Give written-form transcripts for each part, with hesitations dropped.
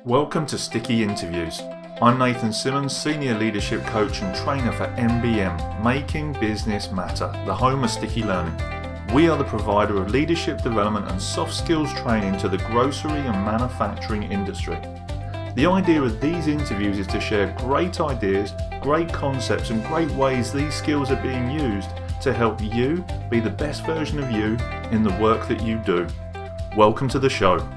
Welcome to Sticky Interviews. I'm Nathan Simmonds, Senior Leadership Coach and Trainer for MBM, Making Business Matter, the home of sticky learning. We are the provider of leadership development and soft skills training to the grocery and manufacturing industry. The idea of these interviews is to share great ideas, great concepts and great ways these skills are being used to help you be the best version of you in the work that you do. Welcome to the show.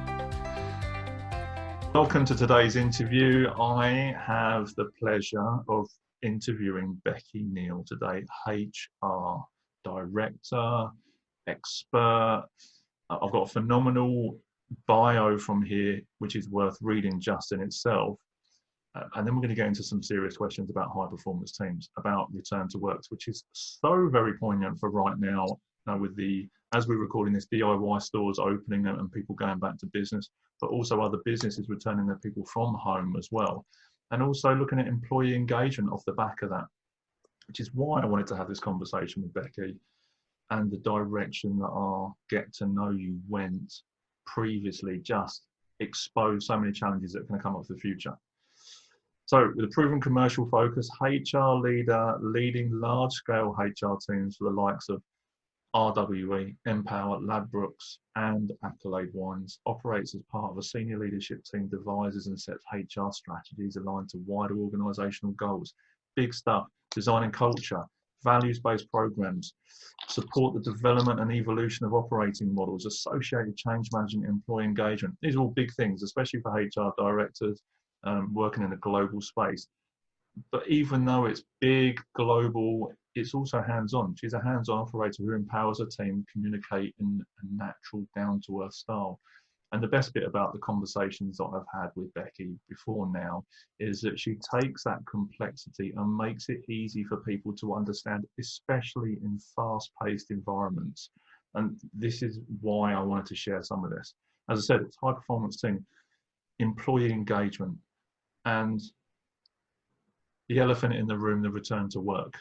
Welcome to today's interview. I have the pleasure of interviewing Becky Neale today, HR Director, expert. I've got a phenomenal bio from here, which is worth reading just in itself. And then we're going to get into some serious questions about high performance teams, about return to work, which is so very poignant for right now with the, as we're recording this, DIY stores opening and people going back to business, but also other businesses returning their people from home as well. And also looking at employee engagement off the back of that, which is why I wanted to have this conversation with Becky and the direction that our Get to Know You went previously just exposed so many challenges that are going to come up for the future. So with a proven commercial focus, HR leader leading large-scale HR teams for the likes of RWE, nPower, Labrokes and Accolade Wines, operates as part of a senior leadership team, devises and sets HR strategies aligned to wider organisational goals. Big stuff, designing culture, values-based programs, support the development and evolution of operating models, associated change management, employee engagement. These are all big things, especially for HR directors working in a global space. But even though it's big, global, it's also hands-on. She's a hands-on operator who empowers her team to communicate in a natural, down-to-earth style. And the best bit about the conversations that I've had with Becky before now is that she takes that complexity and makes it easy for people to understand, especially in fast-paced environments. And this is why I wanted to share some of this. As I said, it's high-performance team, employee engagement, and the elephant in the room, the return to work,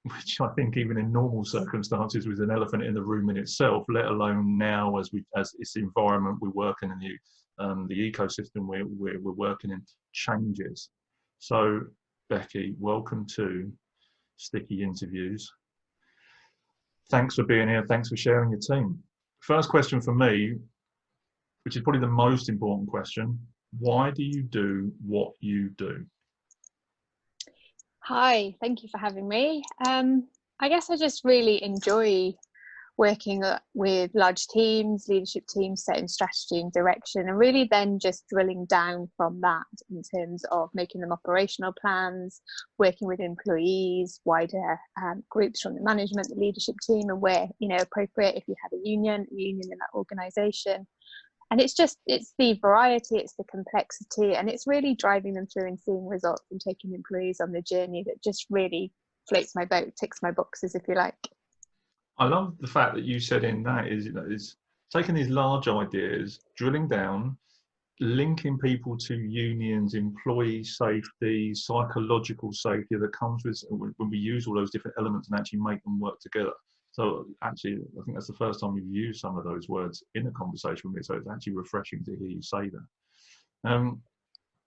which I think even in normal circumstances was an elephant in the room in itself, let alone now as this environment we work in and the ecosystem we're working in changes. So Becky, welcome to Sticky Interviews. Thanks for being here. Thanks for sharing your team. First question for me, which is probably the most important question. Why do you do what you do? Hi, thank you for having me. I guess I just really enjoy working with large teams, leadership teams, setting strategy and direction, and really then just drilling down from that in terms of making them operational plans, working with employees, wider groups from the management, the leadership team, and where appropriate if you have a union in that organisation. And it's the variety, it's the complexity, and it's really driving them through and seeing results and taking employees on the journey that just really floats my boat, ticks my boxes, if you like. I love the fact that you said in that is taking these large ideas, drilling down, linking people to unions, employee safety, psychological safety that comes with when we use all those different elements and actually make them work together. So actually, I think that's the first time you've used some of those words in a conversation with me. So it's actually refreshing to hear you say that.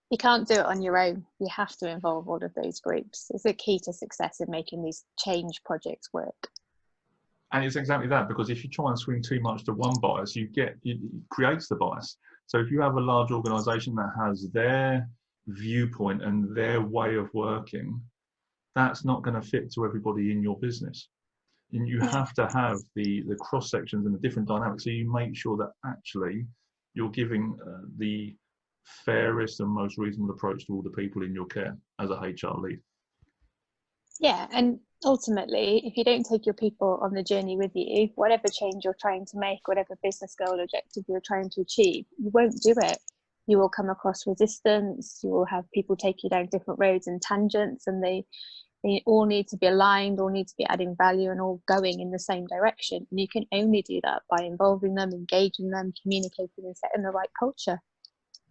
You can't do it on your own. You have to involve all of those groups. It's a key to success in making these change projects work. And it's exactly that, because if you try and swing too much to one bias, it creates the bias. So if you have a large organization that has their viewpoint and their way of working, that's not going to fit to everybody in your business. And you have to have the cross sections and the different dynamics, so you make sure that actually you're giving the fairest and most reasonable approach to all the people in your care as a HR lead. Yeah, and ultimately, if you don't take your people on the journey with you, whatever change you're trying to make, whatever business goal objective you're trying to achieve, you won't do it. You will come across resistance, you will have people take you down different roads and tangents, and they all need to be aligned, all need to be adding value and all going in the same direction. And you can only do that by involving them, engaging them, communicating and setting the right culture.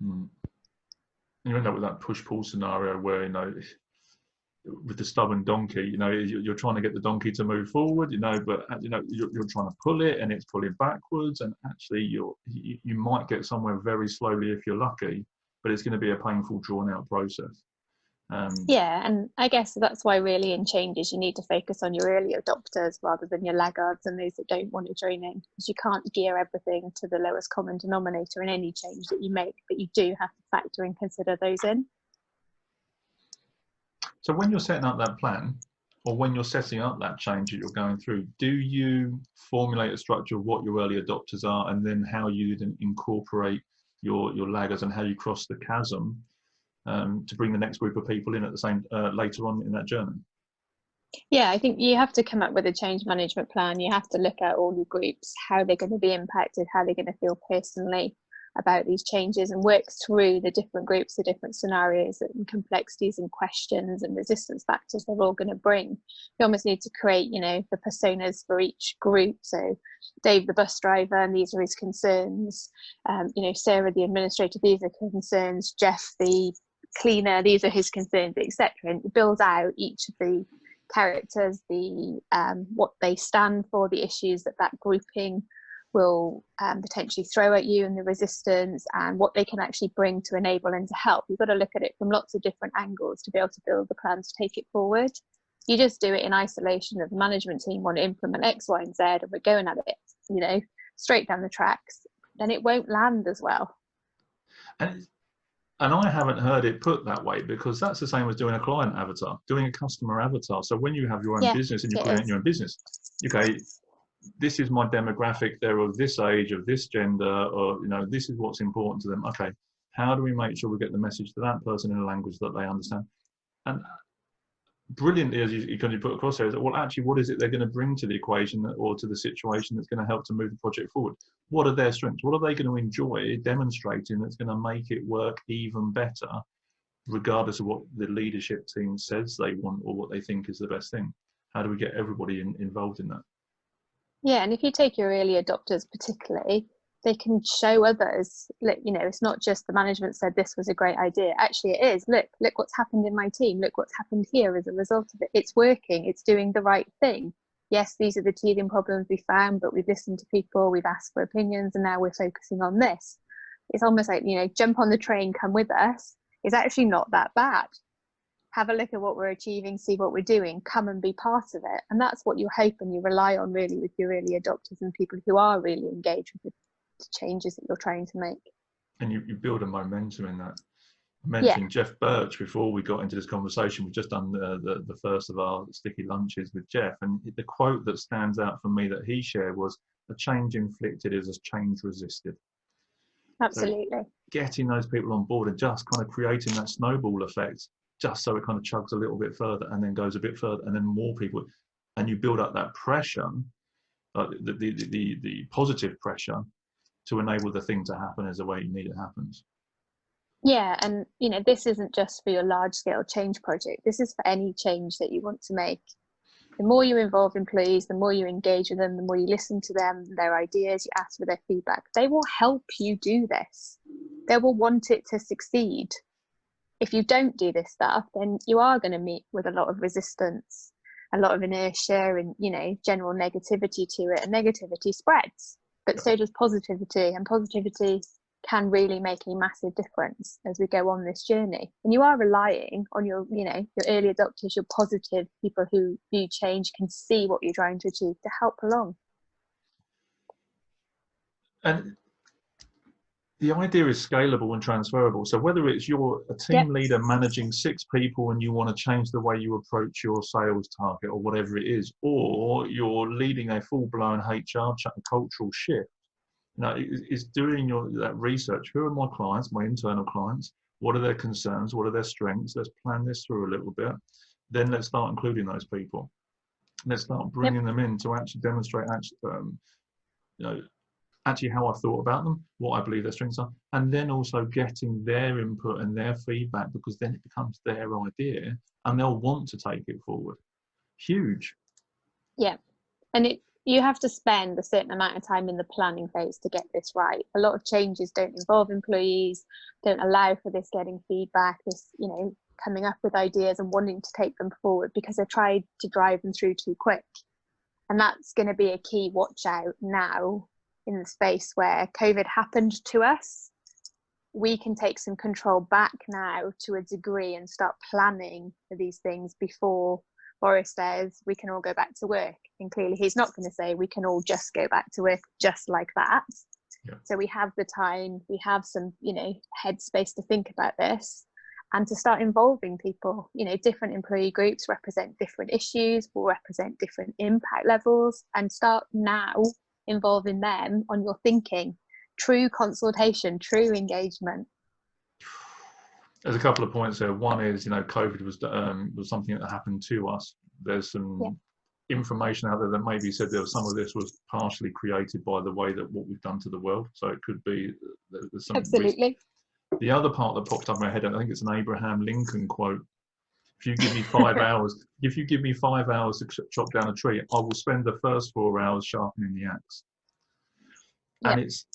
You end up with that push-pull scenario where, with the stubborn donkey, you're trying to get the donkey to move forward, but you're trying to pull it and it's pulling backwards, and actually you might get somewhere very slowly if you're lucky, but it's going to be a painful, drawn out process. Yeah, and I guess that's why really in changes you need to focus on your early adopters rather than your laggards and those that don't want to join in, because you can't gear everything to the lowest common denominator in any change that you make, but you do have to factor and consider those in. So when you're setting up that plan, or when you're setting up that change that you're going through, do you formulate a structure of what your early adopters are, and then how you then incorporate your laggards and how you cross the chasm to bring the next group of people in at the same later on in that journey? Yeah, I think you have to come up with a change management plan. You have to look at all your groups, how they're going to be impacted, how they're going to feel personally about these changes, and work through the different groups, the different scenarios and complexities and questions and resistance factors they're all going to bring. You almost need to create, you know, the personas for each group. So Dave, the bus driver, and these are his concerns. You know, Sarah, the administrator, these are concerns. Jeff, the cleaner, these are his concerns, etc. And you build out each of the characters, the what they stand for, the issues that that grouping will potentially throw at you, and the resistance, and what they can actually bring to enable and to help. You've got to look at it from lots of different angles to be able to build the plans to take it forward. You just do it in isolation of the management team want to implement X, Y, and Z, and we're going at it, you know, straight down the tracks, then it won't land as well. And I haven't heard it put that way, because that's the same as doing a client avatar, doing a customer avatar. So when you have your own business and you create your own business, okay, this is my demographic, they're of this age, of this gender, or, you know, this is what's important to them. Okay, how do we make sure we get the message to that person in a language that they understand? And brilliantly, as you put across there, is that, well, actually, what is it they're going to bring to the equation or to the situation that's going to help to move the project forward? What are their strengths? What are they going to enjoy demonstrating that's going to make it work even better, regardless of what the leadership team says they want or what they think is the best thing? How do we get everybody involved in that? Yeah, and if you take your early adopters particularly, they can show others, look, you know, it's not just the management said this was a great idea. Actually, it is. Look what's happened in my team. Look what's happened here as a result of it. It's working. It's doing the right thing. Yes, these are the teething problems we found, but we've listened to people, we've asked for opinions, and now we're focusing on this. It's almost like, you know, jump on the train, come with us. It's actually not that bad. Have a look at what we're achieving, see what we're doing, come and be part of it. And that's what you hope and you rely on really with your early adopters and people who are really engaged with the changes that you're trying to make. And you build a momentum in that. I mentioned Jeff Birch before we got into this conversation. We've just done the first of our sticky lunches with Jeff, and the quote that stands out for me that he shared was, "A change inflicted is a change resisted." Absolutely. So getting those people on board and just kind of creating that snowball effect, just so it kind of chugs a little bit further and then goes a bit further, and then more people, and you build up that pressure, the positive pressure to enable the thing to happen as the way you need it happens. Yeah, and you know, this isn't just for your large scale change project. This is for any change that you want to make. The more you involve employees, the more you engage with them, the more you listen to them, their ideas, you ask for their feedback, they will help you do this. They will want it to succeed. If you don't do this stuff, then you are going to meet with a lot of resistance, a lot of inertia, and, you know, general negativity to it, and negativity spreads, but so does positivity, and positivity can really make a massive difference as we go on this journey. And you are relying on your, you know, your early adopters, your positive people who view change, can see what you're trying to achieve, to help along. And the idea is scalable and transferable. So whether it's you're a team leader managing 6 people and you want to change the way you approach your sales target or whatever it is, or you're leading a full-blown HR cultural shift, you know, is doing that research. Who are my clients, my internal clients? What are their concerns? What are their strengths? Let's plan this through a little bit. Then let's start including those people. Let's start bringing them in to actually demonstrate, you know, actually how I've thought about them, what I believe their strengths are, and then also getting their input and their feedback, because then it becomes their idea and they'll want to take it forward. Huge. Yeah, and you have to spend a certain amount of time in the planning phase to get this right. A lot of changes don't involve employees, don't allow for this getting feedback, this, you know, coming up with ideas and wanting to take them forward because they tried to drive them through too quick. And that's going to be a key watch out now in the space where COVID happened to us. we can take some control back now to a degree and start planning for these things before Boris says we can all go back to work. And clearly he's not going to say we can all just go back to work just like that. Yeah. So we have the time, we have some, headspace to think about this and to start involving people. Different employee groups represent different issues, will represent different impact levels, and start now involving them on your thinking. True consultation, true engagement. There's a couple of points there. One is, COVID was something that happened to us. There's some information out there that maybe said that some of this was partially created by the way that what we've done to the world. So it could be there's some absolutely. The other part that popped up in my head, I think it's an Abraham Lincoln quote. If you give me 5 hours, to chop down a tree, I will spend the first 4 hours sharpening the axe. And it's,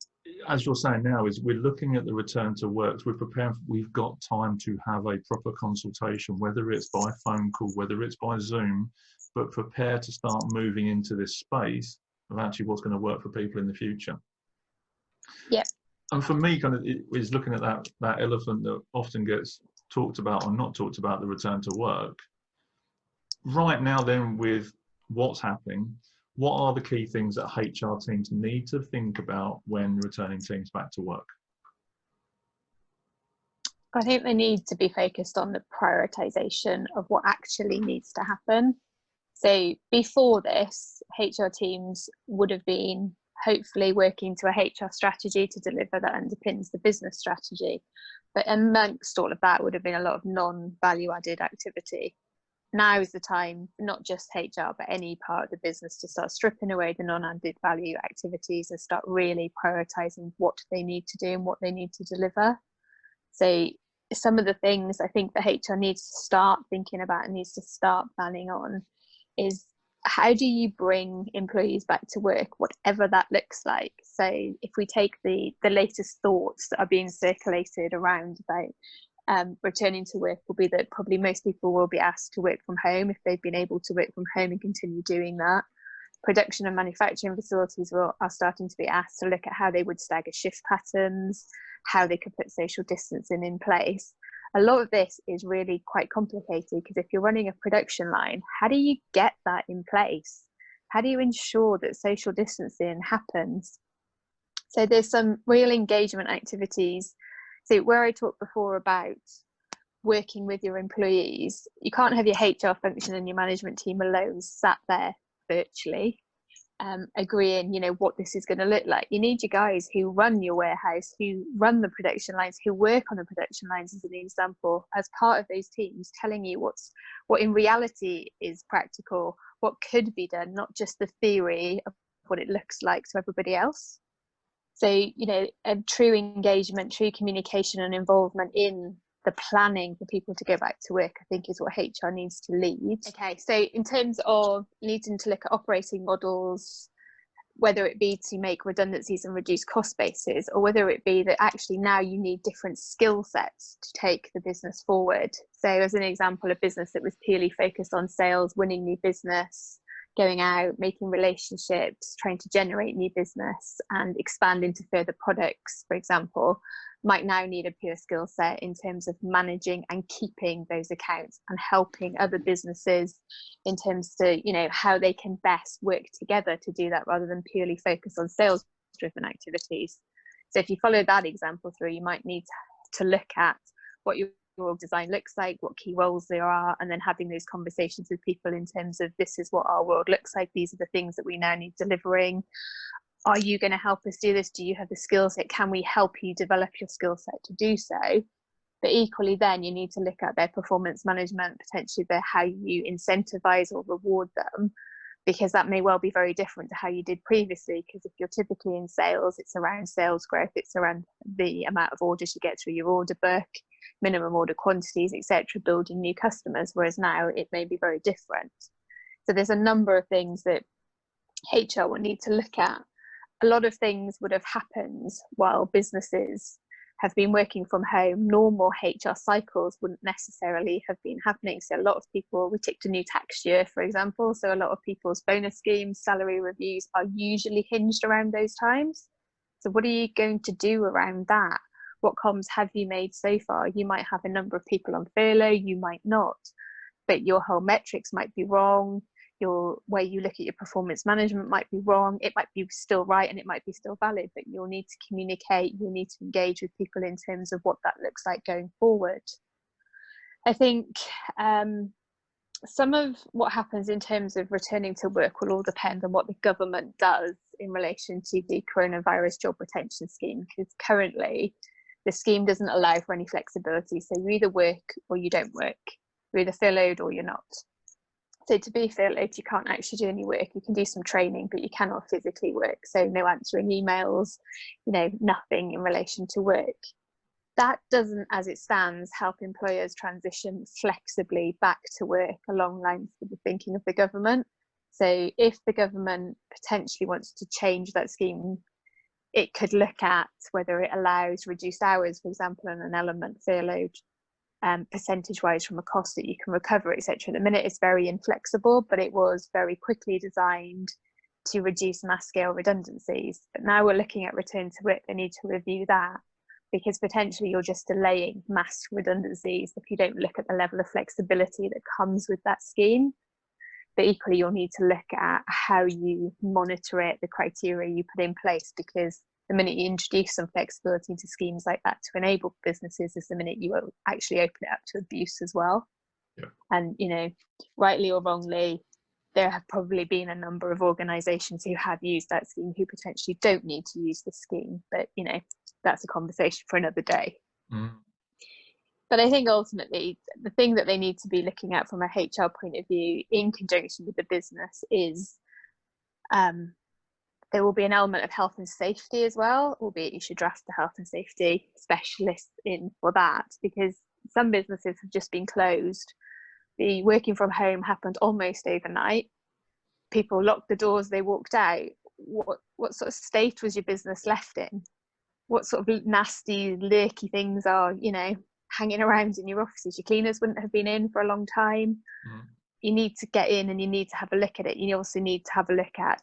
as you're saying now, is we're looking at the return to work. We're preparing. We've got time to have a proper consultation, whether it's by phone call, whether it's by Zoom, but prepare to start moving into this space of actually what's going to work for people in the future. Yeah. And for me, kind of, it is looking at that elephant that often gets talked about or not talked about, the return to work. Right now, then, with what's happening, what are the key things that HR teams need to think about when returning teams back to work? I think they need to be focused on the prioritization of what actually needs to happen. So before this, HR teams would have been hopefully working to a HR strategy to deliver that underpins the business strategy. But amongst all of that would have been a lot of non-value added activity. Now is the time, not just HR, but any part of the business, to start stripping away the non-added value activities and start really prioritizing what they need to do and what they need to deliver. So some of the things I think that HR needs to start thinking about and needs to start planning on is, how do you bring employees back to work, whatever that looks like? So if we take the latest thoughts that are being circulated around about returning to work, will be that probably most people will be asked to work from home if they've been able to work from home and continue doing that. Production and manufacturing facilities are starting to be asked to look at how they would stagger shift patterns, how they could put social distancing in place. A lot of this is really quite complicated, because if you're running a production line, how do you get that in place? How do you ensure that social distancing happens? So there's some real engagement activities. So where I talked before about working with your employees, you can't have your HR function and your management team alone sat there virtually agreeing, what this is going to look like. You need your guys who run your warehouse, who run the production lines, who work on the production lines, as an example, as part of those teams, telling you what in reality is practical, what could be done, not just the theory of what it looks like to everybody else. So, a true engagement, true communication and involvement in the planning for people to go back to work, I think, is what HR needs to lead. Okay, so in terms of needing to look at operating models, whether it be to make redundancies and reduce cost bases, or whether it be that actually now you need different skill sets to take the business forward. So as an example, a business that was purely focused on sales, winning new business, going out, making relationships, trying to generate new business and expand into further products, for example, might now need a pure skill set in terms of managing and keeping those accounts and helping other businesses in terms to, how they can best work together to do that, rather than purely focus on sales driven activities. So if you follow that example through, you might need to look at what your org design looks like, what key roles there are, and then having those conversations with people in terms of, this is what our world looks like, these are the things that we now need delivering. Are you going to help us do this? Do you have the skill set? Can we help you develop your skill set to do so? But equally then you need to look at their performance management, potentially how you incentivize or reward them, because that may well be very different to how you did previously. Because if you're typically in sales, it's around sales growth, it's around the amount of orders you get through your order book, minimum order quantities, etc., building new customers, whereas now it may be very different. So there's a number of things that HR will need to look at. A lot of things would have happened while businesses have been working from home. Normal HR cycles wouldn't necessarily have been happening. So a lot of people, we ticked a new tax year, for example. So a lot of people's bonus schemes, salary reviews are usually hinged around those times. So what are you going to do around that? what comms have you made so far? You might have a number of people on furlough, you might not, but your whole metrics might be wrong. Your way you look at your performance management might be wrong. It might be still right and it might be still valid, but you'll need to communicate, you'll need to engage with people in terms of what that looks like going forward. I think some of what happens in terms of returning to work will all depend on what the government does in relation to the coronavirus job retention scheme, because currently the scheme doesn't allow for any flexibility. So you either work or you don't work. You're either furloughed or you're not. So to be furloughed, you can't actually do any work. You can do some training, but you cannot physically work. So no answering emails, nothing in relation to work. That doesn't, as it stands, help employers transition flexibly back to work along lines with the thinking of the government. So if the government potentially wants to change that scheme, it could look at whether it allows reduced hours, for example, on an element furloughed, percentage-wise from a cost that you can recover, etc. At the minute, it's very inflexible, but it was very quickly designed to reduce mass-scale redundancies. But now we're looking at return to work. They need to review that, because potentially you're just delaying mass redundancies if you don't look at the level of flexibility that comes with that scheme. But equally, you'll need to look at how you monitor it, the criteria you put in place, because the minute you introduce some flexibility into schemes like that to enable businesses is the minute you will actually open it up to abuse as well. Yeah. And, rightly or wrongly, there have probably been a number of organisations who have used that scheme who potentially don't need to use the scheme. But, that's a conversation for another day. Mm. But I think ultimately the thing that they need to be looking at from a HR point of view in conjunction with the business is there will be an element of health and safety as well, albeit you should draft the health and safety specialists in for that, because some businesses have just been closed. The working from home happened almost overnight. People locked the doors, they walked out. What sort of state was your business left in? What sort of nasty, lurky things are, hanging around in your offices? Your cleaners wouldn't have been in for a long time. Mm. You need to get in and you need to have a look at it. You also need to have a look at,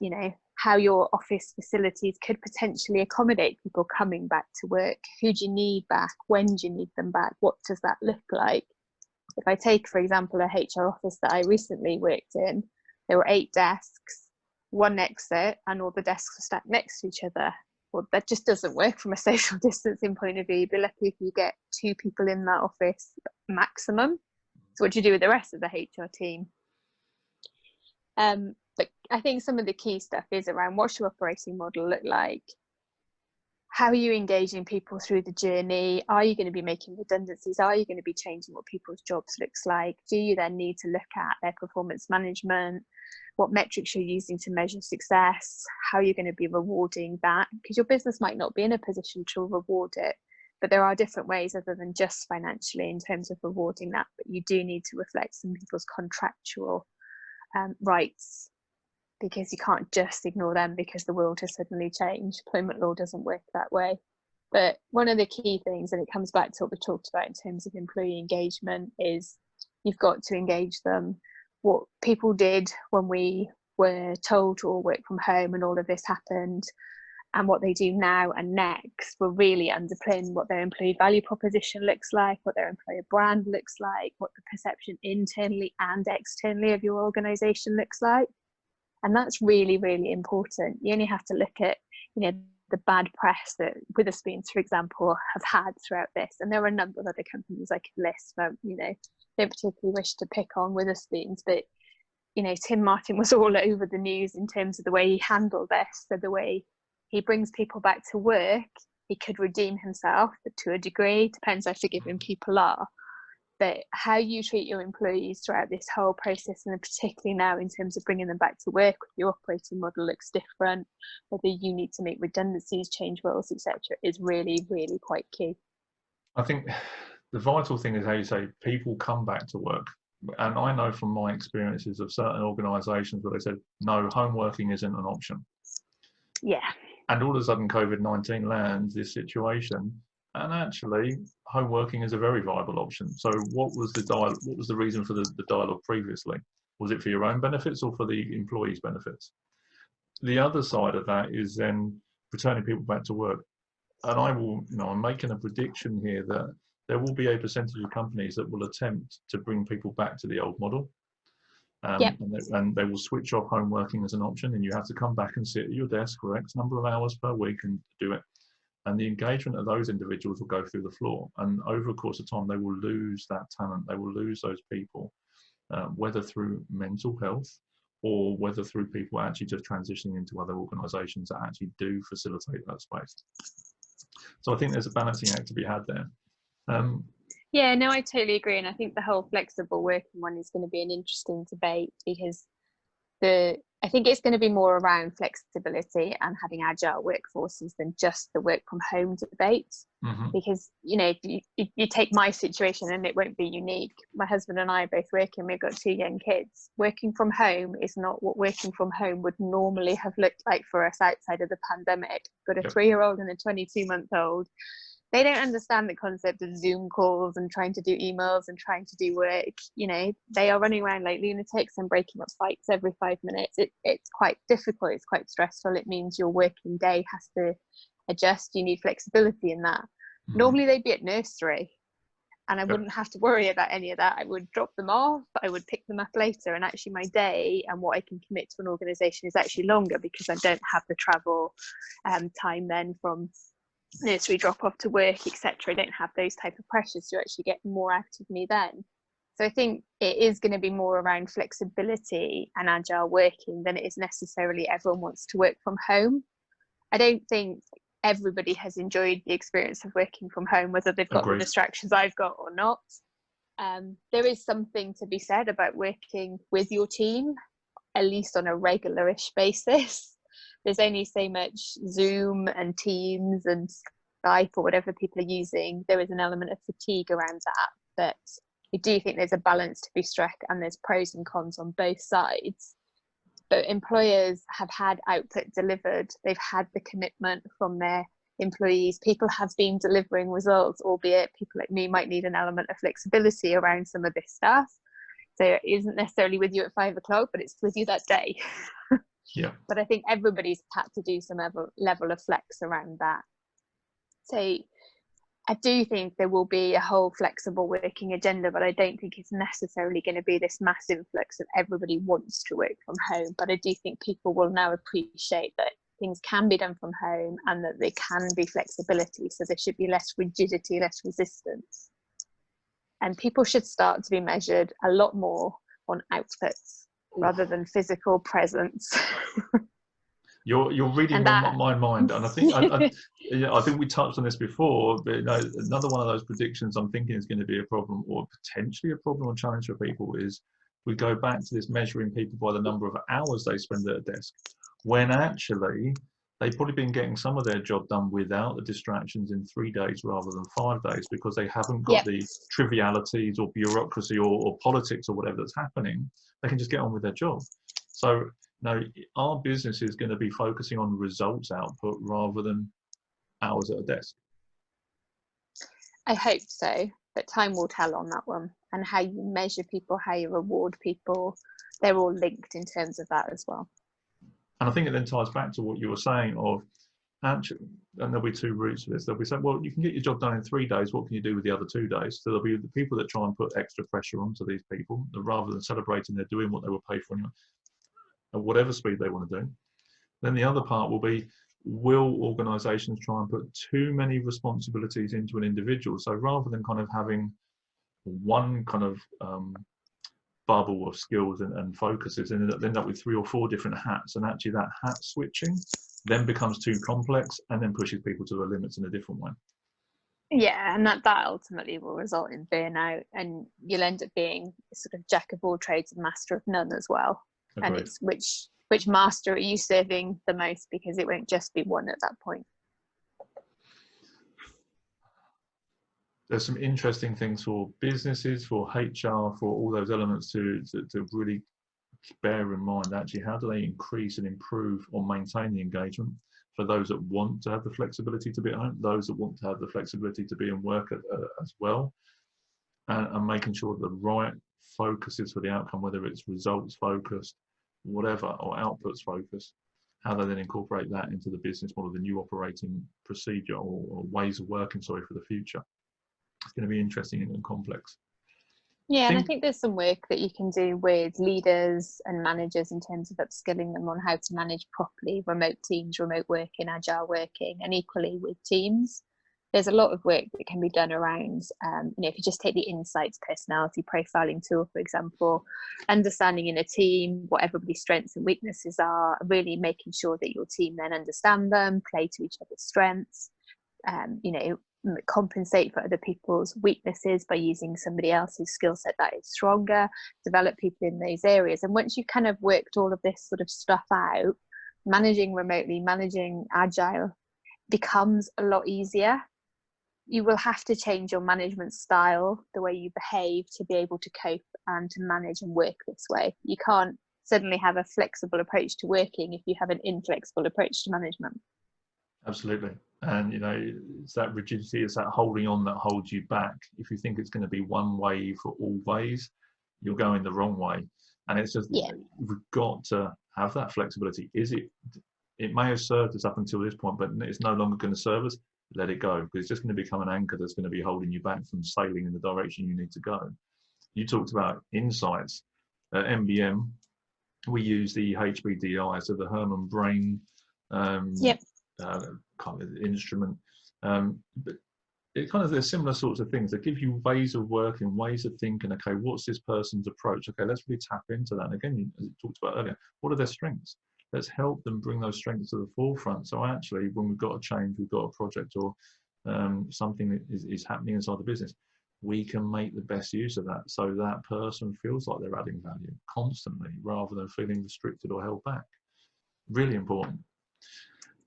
how your office facilities could potentially accommodate people coming back to work. Who do you need back? When do you need them back? What does that look like? If I take, for example, a HR office that I recently worked in, there were 8 desks, 1 exit, and all the desks were stacked next to each other. Well, that just doesn't work from a social distancing point of view. You'd be lucky if you get 2 people in that office maximum. So what do you do with the rest of the HR team? But I think some of the key stuff is around what's your operating model look like? How are you engaging people through the journey? Are you going to be making redundancies? Are you going to be changing what people's jobs looks like? Do you then need to look at their performance management? What metrics you're using to measure success? How you're going to be rewarding that? Because your business might not be in a position to reward it, but there are different ways other than just financially in terms of rewarding that. But you do need to reflect some people's contractual rights, because you can't just ignore them because the world has suddenly changed. Employment law doesn't work that way. But one of the key things, and it comes back to what we talked about in terms of employee engagement, is you've got to engage them. What people did when we were told to all work from home and all of this happened, and what they do now and next will really underpin what their employee value proposition looks like, what their employer brand looks like, what the perception internally and externally of your organisation looks like. And that's really, really important. You only have to look at, the bad press that Witherspoons, for example, have had throughout this. And there are a number of other companies I could list where, don't particularly wish to pick on Witherspoons, but, Tim Martin was all over the news in terms of the way he handled this. So the way he brings people back to work, he could redeem himself, but to a degree, depends how forgiving people are. But how you treat your employees throughout this whole process, and particularly now in terms of bringing them back to work, your operating model looks different, whether you need to make redundancies, change roles, etc., is really, really quite key. I think the vital thing is how you say people come back to work. And I know from my experiences of certain organisations where they said, no, home working isn't an option. Yeah. And all of a sudden COVID-19 lands this situation. And actually, home working is a very viable option. So what was the reason for the dialogue previously? Was it for your own benefits or for the employees' benefits? The other side of that is then returning people back to work. and I will, I'm making a prediction here that there will be a percentage of companies that will attempt to bring people back to the old model. Yep. And they will switch off home working as an option, and you have to come back and sit at your desk for X number of hours per week and do it. And the engagement of those individuals will go through the floor. And over a course of time, they will lose that talent. They will lose those people, whether through mental health or whether through people actually just transitioning into other organisations that actually do facilitate that space. So I think there's a balancing act to be had there. Yeah, no, I totally agree. And I think the whole flexible working one is going to be an interesting debate, because I think it's going to be more around flexibility and having agile workforces than just the work from home debate. Mm-hmm. Because, you take my situation, and it won't be unique. My husband and I are both working. We've got 2 young kids. Working from home is not what working from home would normally have looked like for us outside of the pandemic. Got a 3-year-old and a 22-month-old. They don't understand the concept of Zoom calls and trying to do emails and trying to do work. They are running around like lunatics and breaking up fights every 5 minutes. It's quite difficult. It's quite stressful. It means your working day has to adjust. You need flexibility in that. Mm-hmm. Normally they'd be at nursery, and I wouldn't have to worry about any of that. I would drop them off. I would pick them up later. And actually my day and what I can commit to an organisation is actually longer, because I don't have the travel time then from nursery drop off to work, etc. I don't have those type of pressures to actually get more out of me then. So I think it is going to be more around flexibility and agile working than it is necessarily everyone wants to work from home. I don't think everybody has enjoyed the experience of working from home, whether they've got the distractions I've got or not. There is something to be said about working with your team, at least on a regularish basis. There's only so much Zoom and Teams and Skype or whatever people are using. There is an element of fatigue around that. But I do think there's a balance to be struck, and there's pros and cons on both sides. But employers have had output delivered. They've had the commitment from their employees. People have been delivering results, albeit people like me might need an element of flexibility around some of this stuff. So it isn't necessarily with you at 5 o'clock, but it's with you that day. Yeah. But I think everybody's had to do some level of flex around that. So I do think there will be a whole flexible working agenda, but I don't think it's necessarily going to be this massive influx of everybody wants to work from home. But I do think people will now appreciate that things can be done from home and that there can be flexibility. So there should be less rigidity, less resistance. And people should start to be measured a lot more on outputs rather than physical presence. You're reading my mind, and I think I think we touched on this before. But another one of those predictions I'm thinking is going to be a problem, or potentially a problem or challenge for people, is we go back to this measuring people by the number of hours they spend at a desk, when actually they've probably been getting some of their job done without the distractions in 3 days rather than 5 days, because they haven't got the trivialities or bureaucracy or politics or whatever that's happening. They can just get on with their job. So our business is going to be focusing on results output rather than hours at a desk. I hope so, but time will tell on that one. And how you measure people, how you reward people, they're all linked in terms of that as well. And I think it then ties back to what you were saying of, actually, and there'll be 2 routes for this. They'll be saying, well, you can get your job done in 3 days. What can you do with the other 2 days? So there'll be the people that try and put extra pressure onto these people, that rather than celebrating they're doing what they were paid for anyway, at whatever speed they want to do. Then the other part will be, will organisations try and put too many responsibilities into an individual? So rather than kind of having one kind of bubble of skills and focuses, and end up with 3 or 4 different hats, and actually that hat switching then becomes too complex and then pushes people to their limits in a different way. Yeah, and that ultimately will result in burnout, and you'll end up being sort of jack of all trades and master of none as well. Agreed. And it's which master are you serving the most, because it won't just be one at that point. There's some interesting things for businesses, for HR, for all those elements to really bear in mind. Actually, how do they increase and improve or maintain the engagement for those that want to have the flexibility to be at home, those that want to have the flexibility to be in work as well, and making sure the right focus is for the outcome, whether it's results focused, whatever, or outputs focused. how they then incorporate that into the business model, the new operating procedure or ways of working, sorry, for the future. It's going to be interesting and complex. Yeah, and I think there's some work that you can do with leaders and managers in terms of upskilling them on how to manage properly remote teams, remote working, agile working, and equally with teams. There's a lot of work that can be done around, if you just take the insights personality profiling tool, for example, understanding in a team what everybody's strengths and weaknesses are, really making sure that your team then understand them, play to each other's strengths, compensate for other people's weaknesses by using somebody else's skill set that is stronger, develop people in those areas. And once you've kind of worked all of this sort of stuff out, managing remotely, managing agile becomes a lot easier. You will have to change your management style, the way you behave, to be able to cope and to manage and work this way. You can't suddenly have a flexible approach to working if you have an inflexible approach to management. Absolutely. And it's that rigidity, it's that holding on that holds you back. If you think it's going to be one way for all ways, you're going the wrong way. And it's just, we've got to have that flexibility. It may have served us up until this point, but it's no longer going to serve us. Let it go, because it's just going to become an anchor that's going to be holding you back from sailing in the direction you need to go. You talked about insights. At MBM, we use the HBDI, so the Herman Brain kind of instrument. But it kind of, there's similar sorts of things that give you ways of working, ways of thinking. Okay, what's this person's approach? Okay, let's really tap into that. And again, as we talked about earlier, what are their strengths? Let's help them bring those strengths to the forefront. So actually, when we've got a change, we've got a project or something that is happening inside the business, we can make the best use of that. So that person feels like they're adding value constantly rather than feeling restricted or held back. Really important.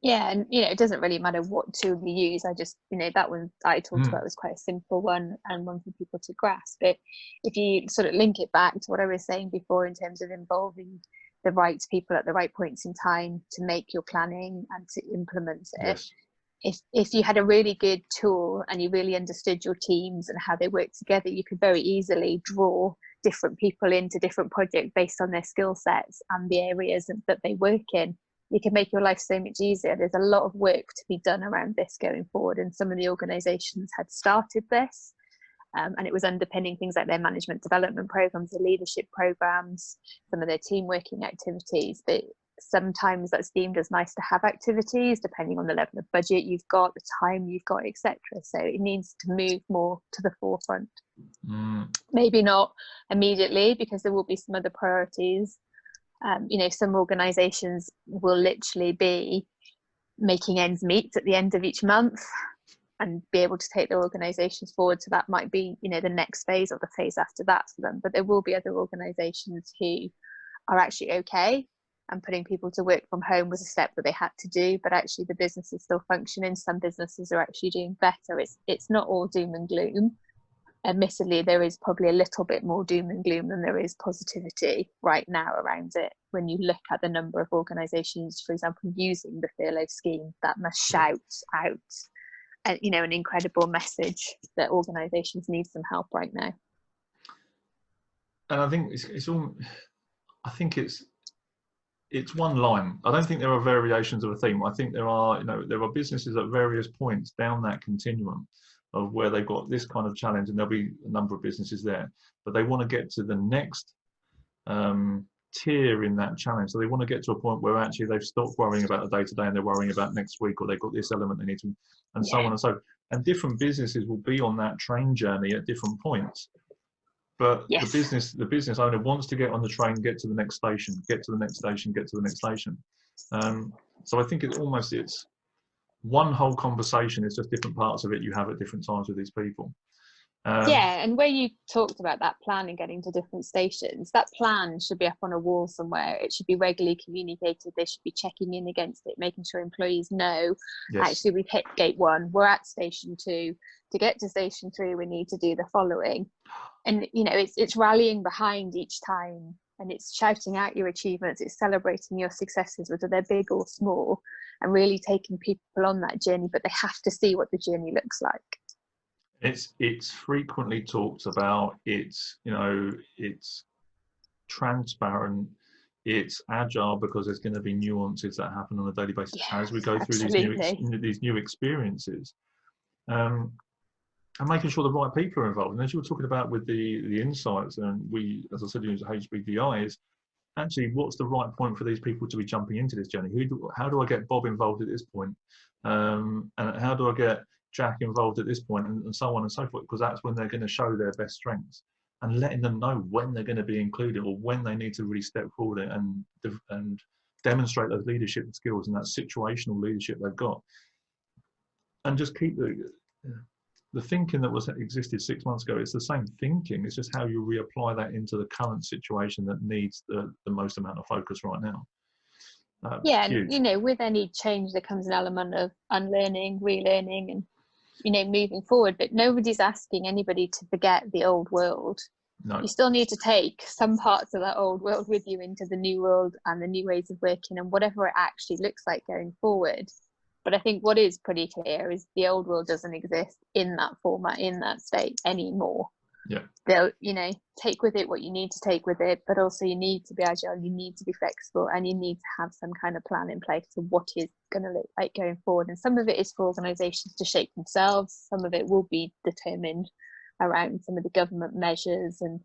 Yeah, and it doesn't really matter what tool you use. I just, that one I talked about was quite a simple one and one for people to grasp. But if you sort of link it back to what I was saying before in terms of involving the right people at the right points in time to make your planning and to implement it. Yes. If you had a really good tool and you really understood your teams and how they work together, you could very easily draw different people into different projects based on their skill sets and the areas that they work in. You can make your life so much easier. There's a lot of work to be done around this going forward, and some of the organisations had started this. And it was underpinning things like their management development programs, their leadership programs, some of their team working activities. But sometimes that's deemed as nice to have activities, depending on the level of budget you've got, the time you've got, etc. So it needs to move more to the forefront. Maybe not immediately, because there will be some other priorities. Some organisations will literally be making ends meet at the end of each month and be able to take their organisations forward. So that might be, the next phase or the phase after that for them. But there will be other organisations who are actually okay, and putting people to work from home was a step that they had to do, but actually the business is still functioning. Some businesses are actually doing better. It's not all doom and gloom. Admittedly, there is probably a little bit more doom and gloom than there is positivity right now around it. When you look at the number of organisations, for example, using the furlough scheme, that must shout out an incredible message that organisations need some help right now. And I think it's one line. I don't think there are variations of a theme. I think there are businesses at various points down that continuum of where they've got this kind of challenge, and there'll be a number of businesses there, but they want to get to the next tier in that challenge. So they want to get to a point where actually they've stopped worrying about the day-to-day and they're worrying about next week, or they've got this element they need to, and so on and so. And different businesses will be on that train journey at different points. But the business owner wants to get on the train, get to the next station, get to the next station, get to the next station. So I think it's one whole conversation. It's just different parts of it you have at different times with these people. And where you talked about that plan and getting to different stations, that plan should be up on a wall somewhere. It should be regularly communicated. They should be checking in against it, making sure employees know, actually we've hit gate 1, we're at station 2. To get to station 3, we need to do the following. And it's rallying behind each time, and it's shouting out your achievements, it's celebrating your successes, whether they're big or small, and really taking people on that journey. But they have to see what the journey looks like. It's frequently talked about. It's transparent. It's agile because there's going to be nuances that happen on a daily basis Yeah, as we go through absolutely. these new experiences. And making sure the right people are involved. And as you were talking about with the insights, and we, as I said, use HBDI, is actually what's the right point for these people to be jumping into this journey? How do I get Bob involved at this point? And how do I get Jack involved at this point, and so on and so forth? Because that's when they're going to show their best strengths, and letting them know when they're going to be included or when they need to really step forward and demonstrate those leadership skills and that situational leadership they've got, and just keep the thinking that existed 6 months ago. It's the same thinking. It's just how you reapply that into the current situation that needs the most amount of focus right now. Yeah, Huge. and with any change there comes an element of unlearning, relearning, and moving forward. But nobody's asking anybody to forget the old world. No. You still need to take some parts of that old world with you into the new world and the new ways of working and whatever it actually looks like going forward. But I think what is pretty clear is the old world doesn't exist in that format, in that state anymore. Yeah. They'll, take with it what you need to take with it, but also you need to be agile, you need to be flexible, and you need to have some kind of plan in place for what is going to look like going forward. And some of it is for organisations to shape themselves. Some of it will be determined around some of the government measures and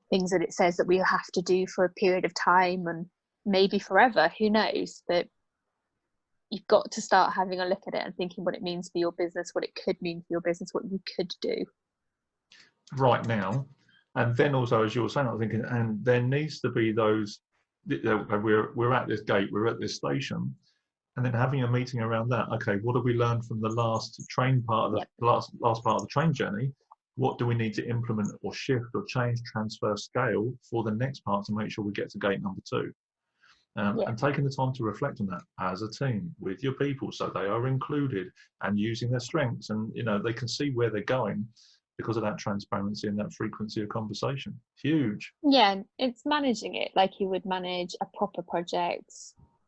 things that it says that we have to do for a period of time and maybe forever, who knows. But you've got to start having a look at it and thinking what it means for your business, what it could mean for your business, what you could do right now. And then also, as you were saying, I was thinking, and there needs to be those, we're at this gate, we're at this station, and then having a meeting around that. Okay, what have we learned from the last train part of the last part of the train journey? What do we need to implement or shift or change, transfer, scale for the next part to make sure we get to gate number 2? And taking the time to reflect on that as a team with your people, so they are included and using their strengths, and they can see where they're going because of that transparency and that frequency of conversation. Huge. Yeah, it's managing it like you would manage a proper project,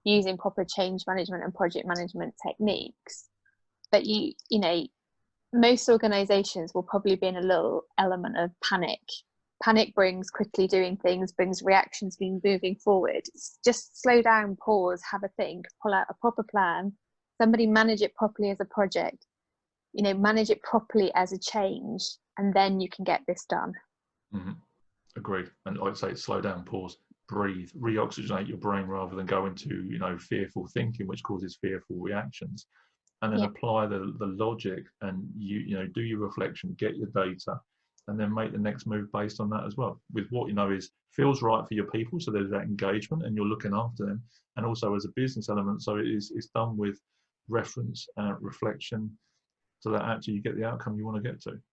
using proper change management and project management techniques. But most organizations will probably be in a little element of panic. Panic brings quickly doing things, brings reactions, being moving forward. Just slow down, pause, have a think, pull out a proper plan. Somebody manage it properly as a project, manage it properly as a change, and then you can get this done. Mm-hmm. Agreed. And I'd say slow down, pause, breathe, reoxygenate your brain rather than go into fearful thinking, which causes fearful reactions. And then apply the logic, and do your reflection, get your data, and then make the next move based on that as well, with what feels right for your people. So there's that engagement and you're looking after them, and also as a business element, so it's done with reference, reflection, so that actually you get the outcome you want to get to. Brilliant.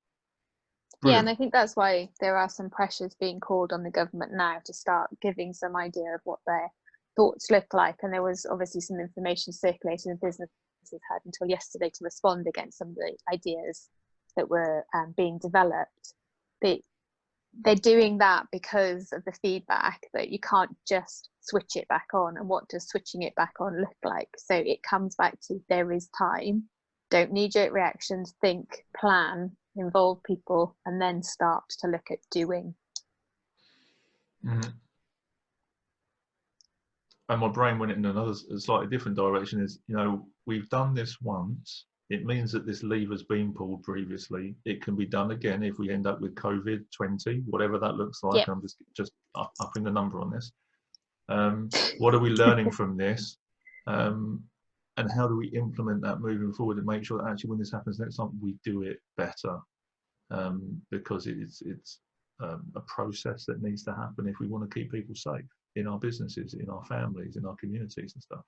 Yeah, and I think that's why there are some pressures being called on the government now to start giving some idea of what their thoughts look like. And there was obviously some information circulating, and businesses had until yesterday to respond against some of the ideas that were being developed. They're doing that because of the feedback that you can't just switch it back on. And what does switching it back on look like? So it comes back to, there is time, don't knee-jerk reactions, think, plan, involve people, and then start to look at doing. Mm-hmm. And my brain went in another slightly different direction. Is we've done this once. It means that this lever's been pulled previously. It can be done again if we end up with COVID-20, whatever that looks like. Yep. I'm just upping the number on this. What are we learning from this? And how do we implement that moving forward and make sure that actually when this happens next time, we do it better? Because it's a process that needs to happen if we want to keep people safe in our businesses, in our families, in our communities and stuff.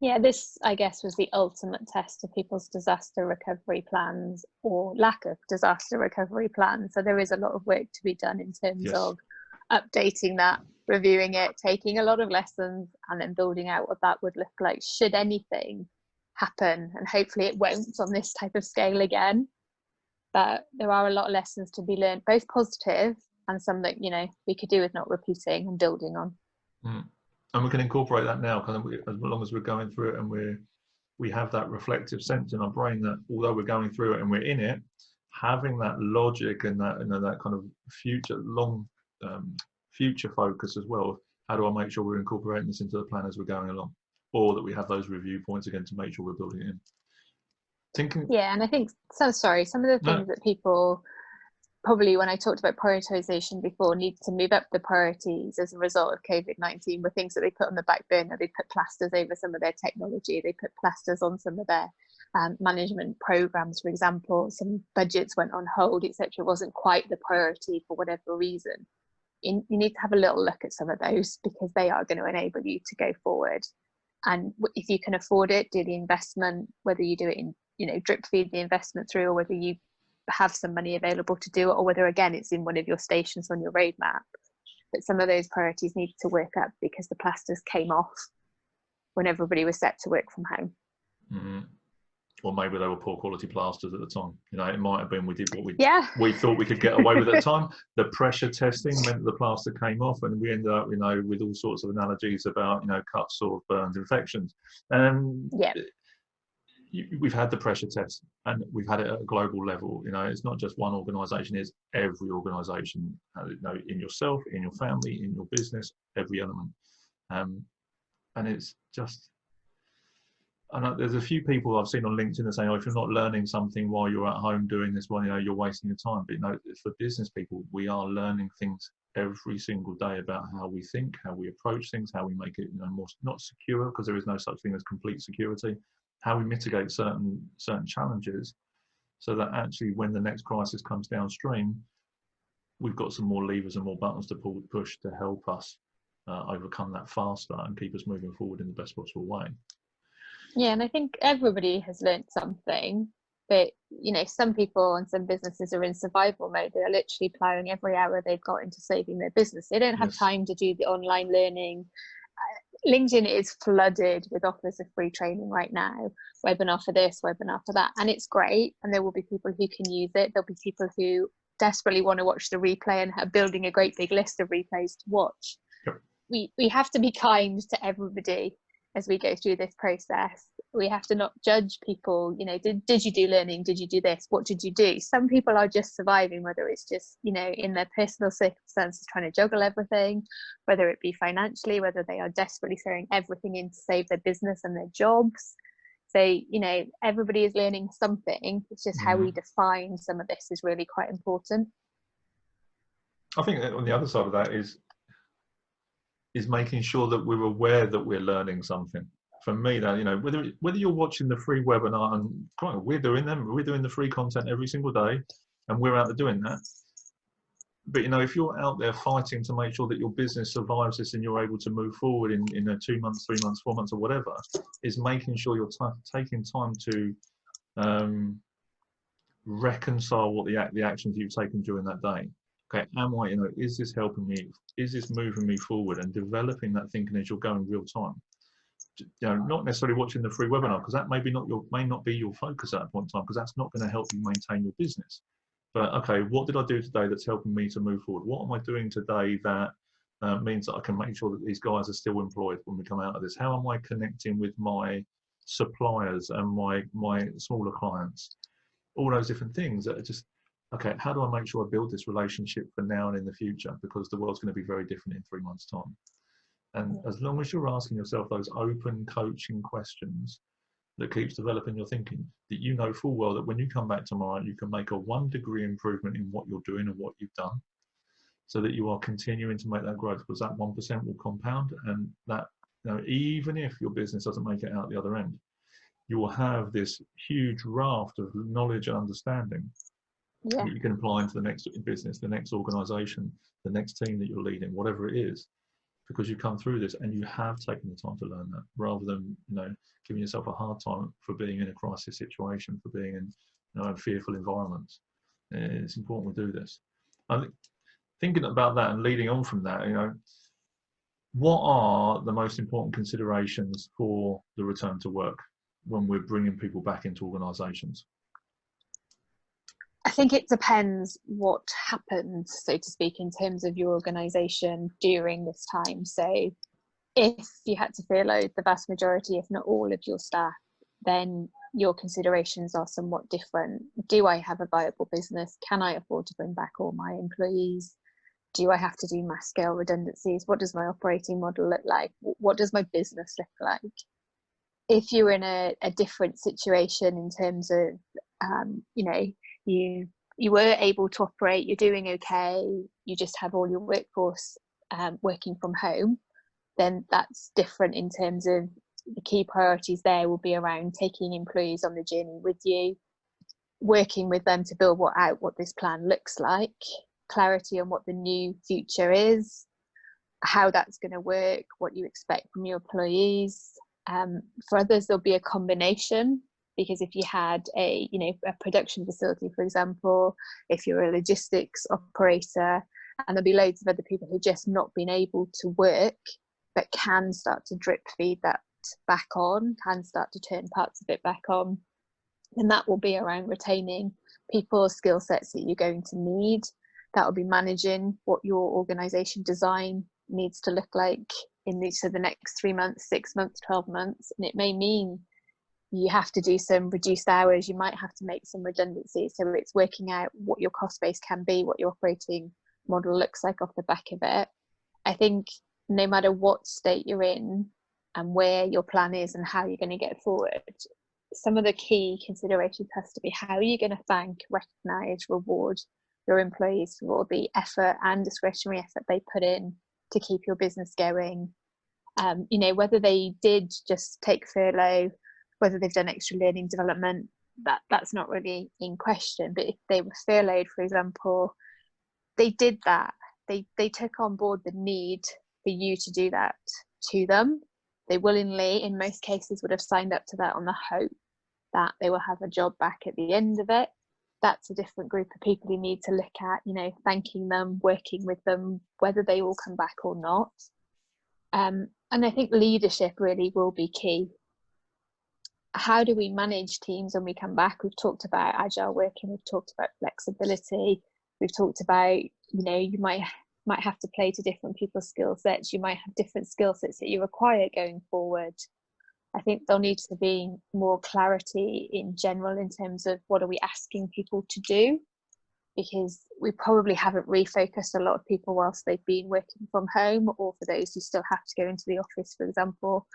Yeah, this, I guess, was the ultimate test of people's disaster recovery plans or lack of disaster recovery plans. So there is a lot of work to be done in terms of updating that, reviewing it, taking a lot of lessons, and then building out what that would look like should anything happen. And hopefully it won't on this type of scale again. But there are a lot of lessons to be learned, both positive and some that, we could do with not repeating and building on. Mm. And we can incorporate that now, kind of, as long as we're going through it and we have that reflective sense in our brain that although we're going through it and we're in it, having that logic and that that kind of future focus as well. how do I make sure we're incorporating this into the plan as we're going along, or that we have those review points again to make sure we're building it in. Thinking. Yeah, and I think some of the things that people probably, when I talked about prioritization before, need to move up the priorities as a result of COVID-19 were things that they put on the back burner. They put plasters over some of their technology. They put plasters on some of their management programs, for example. Some budgets went on hold, etc. It wasn't quite the priority for whatever reason. You need to have a little look at some of those, because they are going to enable you to go forward. And if you can afford it, do the investment, whether you do it in, drip feed the investment through, or whether you have some money available to do it, or whether again it's in one of your stations on your roadmap. But some of those priorities need to work up, because the plasters came off when everybody was set to work from home. Mm-hmm. Or maybe they were poor quality plasters at the time. It might have been we did what we thought we could get away with at the time. The pressure testing meant the plaster came off, and we ended up, with all sorts of analogies about, cuts, sores, burns, infections. We've had the pressure test, and we've had it at a global level. It's not just one organisation; it's every organisation. In yourself, in your family, in your business, every element. And it's just. I know there's a few people I've seen on LinkedIn that say, "Oh, if you're not learning something while you're at home doing this, well, you're wasting your time." But for business people, we are learning things every single day about how we think, how we approach things, how we make it, more not secure, because there is no such thing as complete security. How we mitigate certain challenges, so that actually when the next crisis comes downstream, we've got some more levers and more buttons to push to help us overcome that faster and keep us moving forward in the best possible way. Yeah, and I think everybody has learned something, but some people and some businesses are in survival mode. They're literally ploughing every hour they've got into saving their business. They don't have time to do the online learning. LinkedIn is flooded with offers of free training right now, webinar for this, webinar for that, and it's great, and there will be people who can use it. There'll be people who desperately want to watch the replay and are building a great big list of replays to watch. Yep. We have to be kind to everybody as we go through this process. We have to not judge people. Did you do learning? Did you do this? What did you do? Some people are just surviving, whether it's just in their personal circumstances trying to juggle everything, whether it be financially, whether they are desperately throwing everything in to save their business and their jobs. So everybody is learning something. It's just how we define some of this is really quite important. I think that on the other side of that is making sure that we're aware that we're learning something. For me, that whether you're watching the free webinar, and we're doing the free content every single day, and we're out there doing that. But if you're out there fighting to make sure that your business survives this and you're able to move forward in 2 months, 3 months, 4 months, or whatever, is making sure you're taking time to reconcile what the actions you've taken during that day. Okay, is this helping me? Is this moving me forward? And developing that thinking as you're going real time. Not necessarily watching the free webinar, because that may not be your focus at that point in time, because that's not going to help you maintain your business. But okay, what did I do today that's helping me to move forward? What am I doing today that means that I can make sure that these guys are still employed when we come out of this? How am I connecting with my suppliers and my smaller clients? All those different things that are just, okay, how do I make sure I build this relationship for now and in the future? Because the world's going to be very different in 3 months' time. And as long as you're asking yourself those open coaching questions that keeps developing your thinking, that full well that when you come back tomorrow, you can make a 1 degree improvement in what you're doing and what you've done, so that you are continuing to make that growth, because that 1% will compound, and that, even if your business doesn't make it out the other end, you will have this huge raft of knowledge and understanding that you can apply into the next business, the next organization, the next team that you're leading, whatever it is, because you've come through this and you have taken the time to learn that, rather than giving yourself a hard time for being in a crisis situation, for being in fearful environments. It's important we do this. I think, thinking about that and leading on from that, what are the most important considerations for the return to work when we're bringing people back into organizations? I think it depends what happened, so to speak, in terms of your organisation during this time. So if you had to furlough the vast majority, if not all of your staff, then your considerations are somewhat different. Do I have a viable business? Can I afford to bring back all my employees? do I have to do mass scale redundancies? What does my operating model look like? What does my business look like? If you're in a different situation in terms of, you were able to operate, you're doing okay, you just have all your workforce working from home, then that's different in terms of the key priorities there will be around taking employees on the journey with you, working with them to build what this plan looks like, clarity on what the new future is, how that's going to work, what you expect from your employees. For others, there'll be a combination, because if you had a production facility, for example, if you're a logistics operator, and there'll be loads of other people who've just not been able to work, but can start to drip feed that back on, can start to turn parts of it back on, and that will be around retaining people's skill sets that you're going to need. That will be managing what your organisation design needs to look like in the next 3 months, 6 months, 12 months. And it may mean you have to do some reduced hours, you might have to make some redundancies. So it's working out what your cost base can be, what your operating model looks like off the back of it. I think no matter what state you're in and where your plan is and how you're going to get forward, some of the key considerations has to be how you're going to thank, recognise, reward your employees for all the effort and discretionary effort they put in to keep your business going. Whether they did just take furlough, whether they've done extra learning development, that's not really in question. But if they were furloughed, for example, they did that. They took on board the need for you to do that to them. They willingly, in most cases, would have signed up to that on the hope that they will have a job back at the end of it. That's a different group of people you need to look at, thanking them, working with them, whether they all come back or not. And I think leadership really will be key. How do we manage teams when we come back? We've talked about agile working, we've talked about flexibility, we've talked about, you might have to play to different people's skill sets, you might have different skill sets that you require going forward. I think there'll need to be more clarity in general in terms of what are we asking people to do, because we probably haven't refocused a lot of people whilst they've been working from home, or for those who still have to go into the office, for example,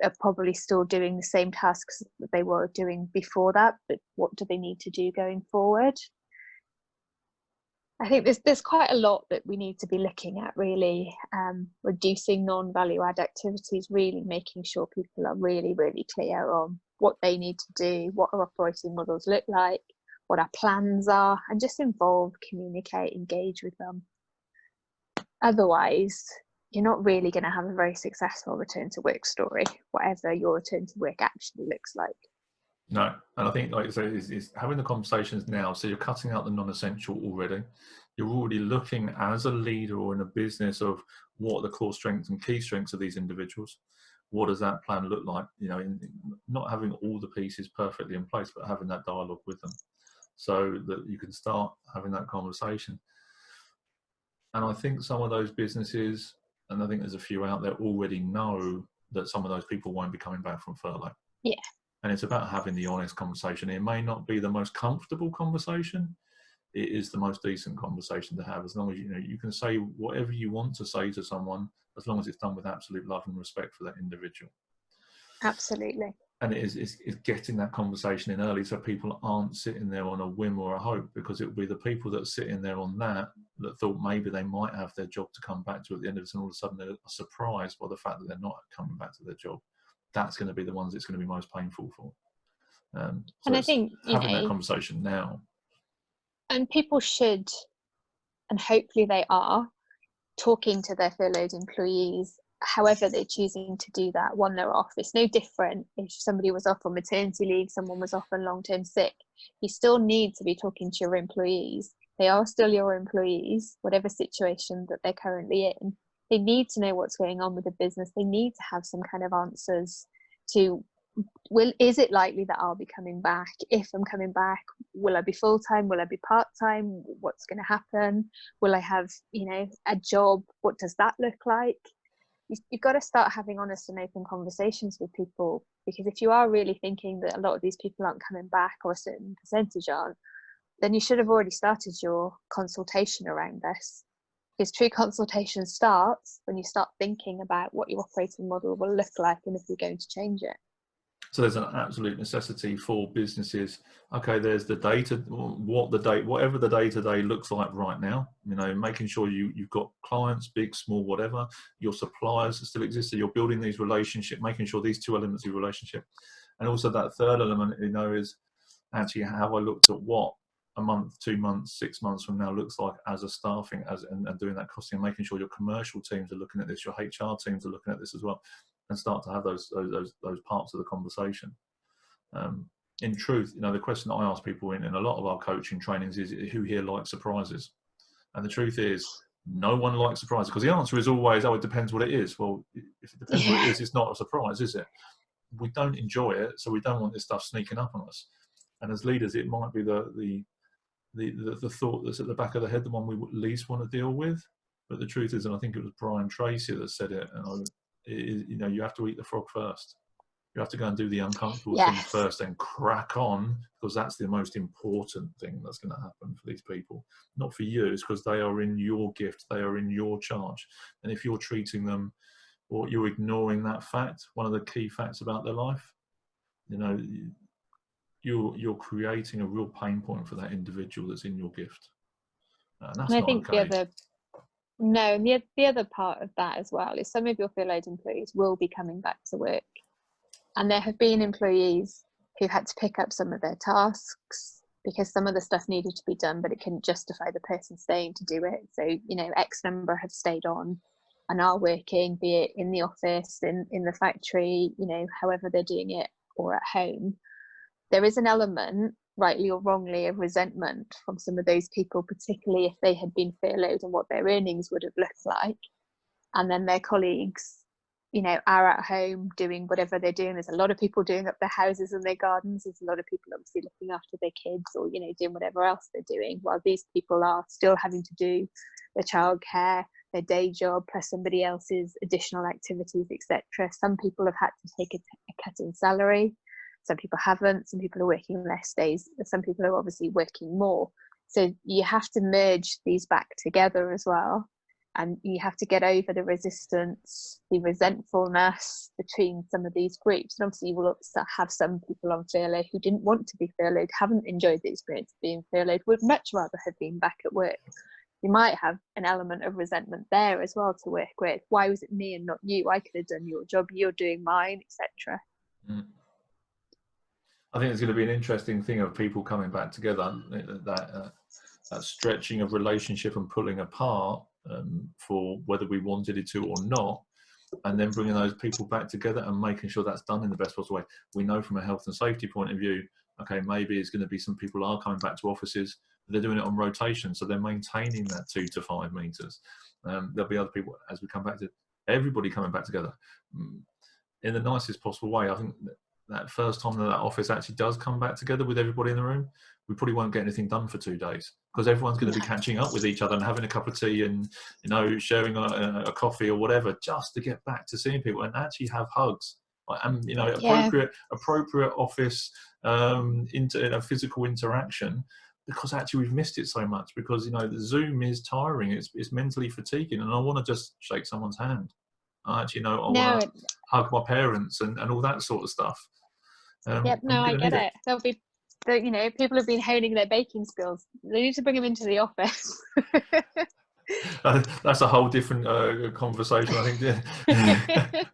are probably still doing the same tasks that they were doing before that, but what do they need to do going forward? I think there's quite a lot that we need to be looking at, really. Reducing non-value add activities, really making sure people are really, really clear on what they need to do, what our operating models look like, what our plans are, and just involve, communicate, engage with them. Otherwise, you're not really going to have a very successful return to work story, whatever your return to work actually looks like. No, and I think, like you say, is having the conversations now. So you're cutting out the non-essential already. You're already looking as a leader or in a business of what are the core strengths and key strengths of these individuals. What does that plan look like? Not having all the pieces perfectly in place, but having that dialogue with them, so that you can start having that conversation. And I think some of those businesses, and I think there's a few out there, already know that some of those people won't be coming back from furlough. Yeah. And it's about having the honest conversation. It may not be the most comfortable conversation. It is the most decent conversation to have, as long as you can say whatever you want to say to someone, as long as it's done with absolute love and respect for that individual. Absolutely. And it's getting that conversation in early, so people aren't sitting there on a whim or a hope, because it will be the people that are sitting there on that thought maybe they might have their job to come back to at the end of this, and all of a sudden they're surprised by the fact that they're not coming back to their job. That's going to be the ones it's going to be most painful for. And I think having that conversation now. And people should, and hopefully they are, talking to their furloughed employees, however they're choosing to do that, when they're off. It's no different if somebody was off on maternity leave, someone was off on long-term sick. You still need to be talking to your employees. They are still your employees, whatever situation that they're currently in. They need to know what's going on with the business. They need to have some kind of answers to, is it likely that I'll be coming back? If I'm coming back, will I be full-time? Will I be part-time? What's going to happen? Will I have, a job? What does that look like? You've got to start having honest and open conversations with people, because if you are really thinking that a lot of these people aren't coming back, or a certain percentage aren't, then you should have already started your consultation around this. Because true consultation starts when you start thinking about what your operating model will look like and if you're going to change it. So there's an absolute necessity for businesses. Okay, there's the data, whatever the day-to-day looks like right now, you know, making sure you've got clients, big, small, whatever, your suppliers still exist, so you're building these relationships, making sure these two elements of your relationship. And also that third element, you know, is actually have I looked at what a month, 2 months, 6 months from now looks like as a staffing, and doing that costing, and making sure your commercial teams are looking at this, your HR teams are looking at this as well, and start to have those parts of the conversation. In truth, you know, the question that I ask people in a lot of our coaching trainings is, who here likes surprises? And the truth is, no one likes surprises, because the answer is always, oh, it depends what it is. Well, if it depends what it is, it's not a surprise, is it? We don't enjoy it, so we don't want this stuff sneaking up on us. And as leaders, it might be the thought that's at the back of the head, the one we least want to deal with. But the truth is, and I think it was Brian Tracy that said it, and you know, you have to eat the frog first. You have to go and do the uncomfortable things first, and crack on, because that's the most important thing that's going to happen for these people. Not for you, it's because they are in your gift, they are in your charge. And if you're treating them, or you're ignoring that fact, one of the key facts about their life, you know, you're creating a real pain point for that individual that's in your gift. And that's not okay. The other part of that as well is some of your furloughed employees will be coming back to work. And there have been employees who had to pick up some of their tasks because some of the stuff needed to be done, but it couldn't justify the person staying to do it. So, you know, X number have stayed on and are working, be it in the office, in the factory, you know, however they're doing it, or at home. There is an element, rightly or wrongly, of resentment from some of those people, particularly if they had been furloughed and what their earnings would have looked like. And then their colleagues, you know, are at home doing whatever they're doing. There's a lot of people doing up their houses and their gardens. There's a lot of people obviously looking after their kids, or, you know, doing whatever else they're doing, while these people are still having to do their childcare, their day job, plus somebody else's additional activities, etc. Some people have had to take a cut in salary. Some people haven't. Some people are working less days. Some people are obviously working more. So you have to merge these back together as well. And you have to get over the resistance, the resentfulness between some of these groups. And obviously you will have some people on furlough who didn't want to be furloughed, haven't enjoyed the experience of being furloughed, would much rather have been back at work. You might have an element of resentment there as well to work with. Why was it me and not you? I could have done your job, you're doing mine, etc. I think it's going to be an interesting thing of people coming back together, that stretching of relationship and pulling apart for whether we wanted it to or not, and then bringing those people back together and making sure that's done in the best possible way. We know from a health and safety point of view, okay, maybe it's going to be some people are coming back to offices, but they're doing it on rotation, so they're maintaining that 2 to 5 meters. There'll be other people, as we come back to everybody coming back together in the nicest possible way. I think that first time that office actually does come back together with everybody in the room, we probably won't get anything done for 2 days, because everyone's going to be catching up with each other and having a cup of tea and, you know, sharing a coffee or whatever, just to get back to seeing people and actually have hugs and, you know, appropriate office physical interaction, because actually we've missed it so much, because, you know, the Zoom is tiring, it's mentally fatiguing, and I want to just shake someone's hand. I actually know I want to hug my parents and all that sort of stuff. I get it. There'll be, you know, people have been honing their baking skills. They need to bring them into the office. That's a whole different conversation, I think.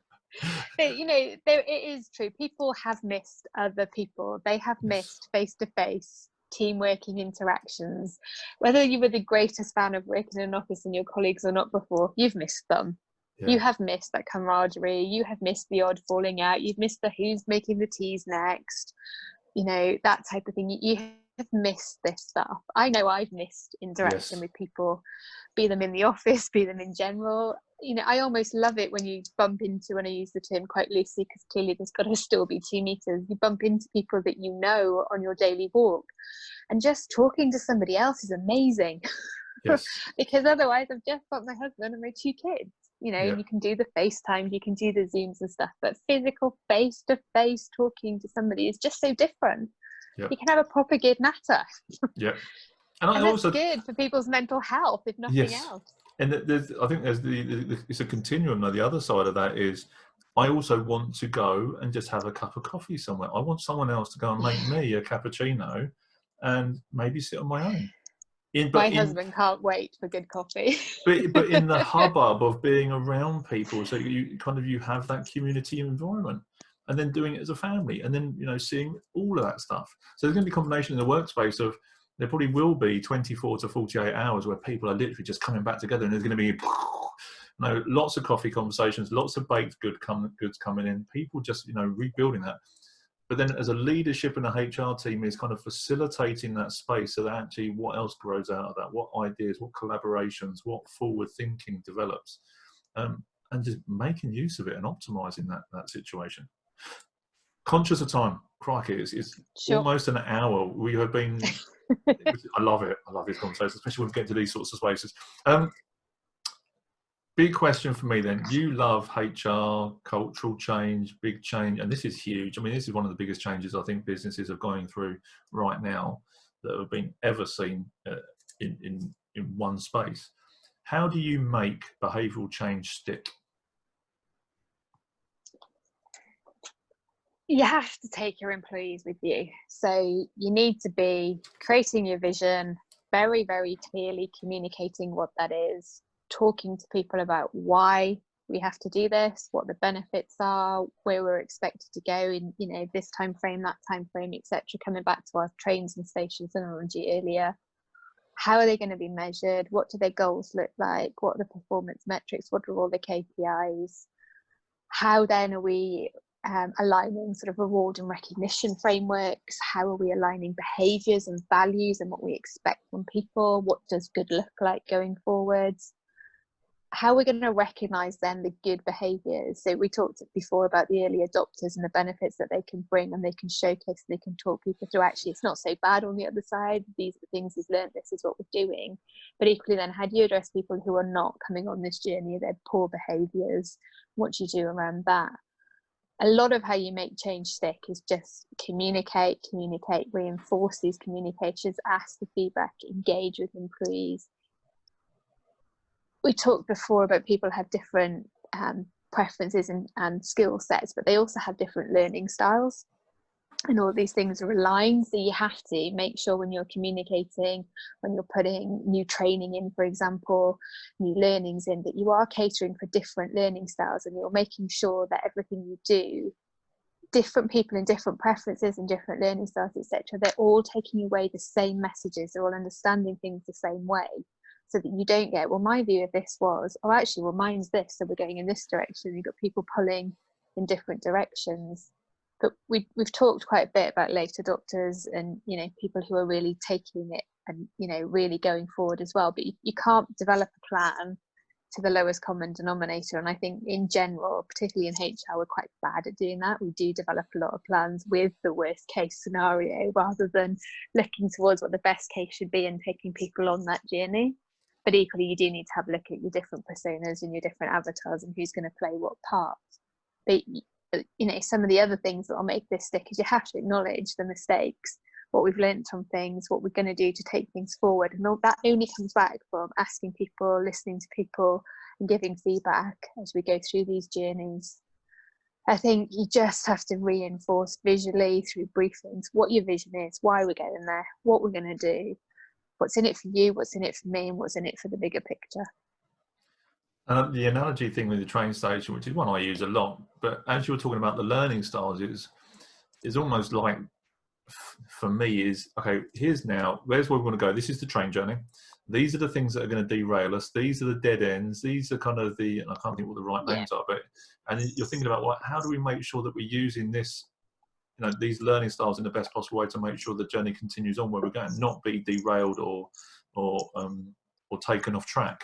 But, you know, it is true. People have missed other people. They have missed face-to-face team working interactions. Whether you were the greatest fan of working in an office and your colleagues or not before, you've missed them. You have missed that camaraderie. You have missed the odd falling out. You've missed the who's making the teas next, you know, that type of thing. You have missed this stuff. I know I've missed interaction with people, be them in the office, be them in general. You know, I almost love it when you bump into, and I use the term quite loosely because clearly there's got to still be 2 meters. You bump into people that you know on your daily walk, and just talking to somebody else is amazing. Because otherwise I've just got my husband and my 2 kids. You know, you can do the FaceTime, you can do the Zooms and stuff, but physical face-to-face talking to somebody is just so different. You can have a proper good natter. And that's good for people's mental health, if nothing else. And I think there's it's a continuum. Though the other side of that is, I also want to go and just have a cup of coffee somewhere. I want someone else to go and make me a cappuccino, and maybe sit on my own. My husband can't wait for good coffee. but in the hubbub of being around people, so you have that community environment, and then doing it as a family, and then seeing all of that stuff. So there's going to be a combination in the workspace of, there probably will be 24 to 48 hours where people are literally just coming back together, and there's going to be lots of coffee conversations, lots of baked goods coming in, people just rebuilding that. But then as a leadership and a HR team is kind of facilitating that space, so that actually what else grows out of that, what ideas, what collaborations, what forward thinking develops, and just making use of it and optimizing that situation. Conscious of time, crikey, it's Sure. almost an hour. We have been, I love it. I love these conversations, especially when we get to these sorts of spaces. Big question for me then. You love HR, cultural change, big change, and this is huge. I mean, this is one of the biggest changes I think businesses are going through right now that have been ever seen in one space. How do you make behavioural change stick? You have to take your employees with you. So you need to be creating your vision, very, very clearly communicating what that is, talking to people about why we have to do this, what the benefits are, where we're expected to go in this time frame, that time frame, etc. Coming back to our trains and stations analogy earlier, how are they going to be measured, what do their goals look like, what are the performance metrics, what are all the KPIs, how then are we aligning sort of reward and recognition frameworks, how are we aligning behaviours and values and what we expect from people, what does good look like going forwards, how we're going to recognise then the good behaviours. So we talked before about the early adopters and the benefits that they can bring, and they can showcase, they can talk people through, actually it's not so bad on the other side, these are the things we've learned, this is what we're doing. But equally then, how do you address people who are not coming on this journey, their poor behaviours, what do you do around that? A lot of how you make change stick is just communicate, reinforce these communications, ask for feedback, engage with employees. We talked before about people have different preferences and skill sets, but they also have different learning styles, and all these things are aligned. So you have to make sure when you're communicating, when you're putting new training in, for example, new learnings in, that you are catering for different learning styles, and you're making sure that everything you do, different people in different preferences and different learning styles, etc., they're all taking away the same messages, they're all understanding things the same way, so that you don't get, well, my view of this was, oh, actually, well, mine's this, so we're going in this direction. You've got people pulling in different directions. But we've talked quite a bit about late adopters and people who are really taking it and really going forward as well. But you can't develop a plan to the lowest common denominator. And I think in general, particularly in HR, we're quite bad at doing that. We do develop a lot of plans with the worst case scenario rather than looking towards what the best case should be and taking people on that journey. But equally, you do need to have a look at your different personas and your different avatars and who's going to play what part. But some of the other things that will make this stick is you have to acknowledge the mistakes, what we've learned from things, what we're going to do to take things forward. And all that only comes back from asking people, listening to people, and giving feedback as we go through these journeys. I think you just have to reinforce visually through briefings what your vision is, why we're going there, what we're going to do, what's in it for you, what's in it for me, and what's in it for the bigger picture. The analogy thing with the train station, which is one I use a lot, but as you were talking about the learning styles, is almost like, for me, is, okay, where's where we want to go. This is the train journey. These are the things that are going to derail us. These are the dead ends. These are kind of and I can't think what the right names are, but, and you're thinking about, how do we make sure that we're using this, these learning styles in the best possible way to make sure the journey continues on where we're going, not be derailed or taken off track.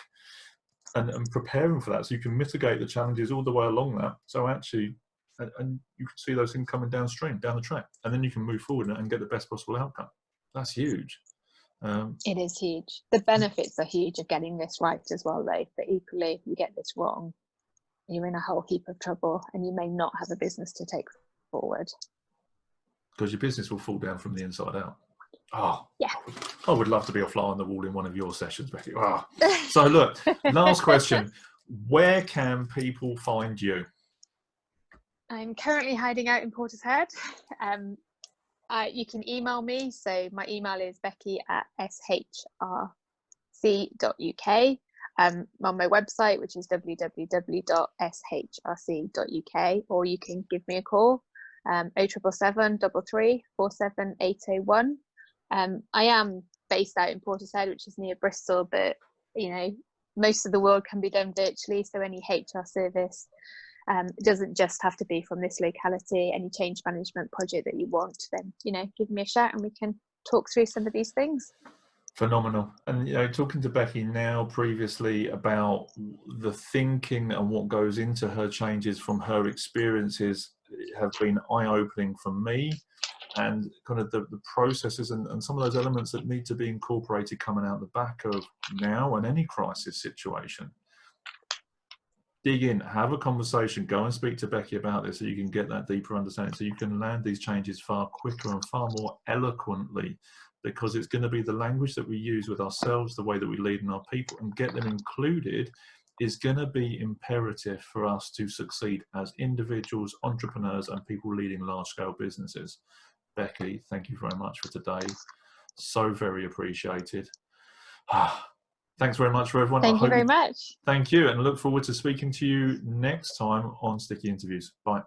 And preparing for that, so you can mitigate the challenges all the way along that. So actually, and you can see those things coming down the track, and then you can move forward and get the best possible outcome. That's huge. It is huge. The benefits are huge of getting this right as well, though. But equally, if you get this wrong, you're in a whole heap of trouble, and you may not have a business to take forward. Because your business will fall down from the inside out. Oh, Yeah. I would love to be a fly on the wall in one of your sessions, Becky. Oh. So look, last question. Where can people find you? I'm currently hiding out in Portishead. You can email me. So my email is becky@shrc.uk. On my website, which is www.shrc.uk, or you can give me a call, 0777 33 47801. I am based out in Portishead, which is near Bristol, but you know, most of the world can be done virtually. So any HR service, it doesn't just have to be from this locality. Any change management project that you want, then give me a shout and we can talk through some of these things. Phenomenal. And talking to Becky now previously about the thinking and what goes into her changes from her experiences have been eye-opening for me, and kind of the processes and some of those elements that need to be incorporated coming out the back of now and any crisis situation. Dig in, have a conversation, go and speak to Becky about this so you can get that deeper understanding, so you can land these changes far quicker and far more eloquently, because it's going to be the language that we use with ourselves, the way that we lead in our people and get them included is going to be imperative for us to succeed as individuals, entrepreneurs, and people leading large-scale businesses. Becky, thank you very much for today. So very appreciated. Thanks very much for everyone. Thank you very much. Thank you, and look forward to speaking to you next time on Sticky Interviews. Bye.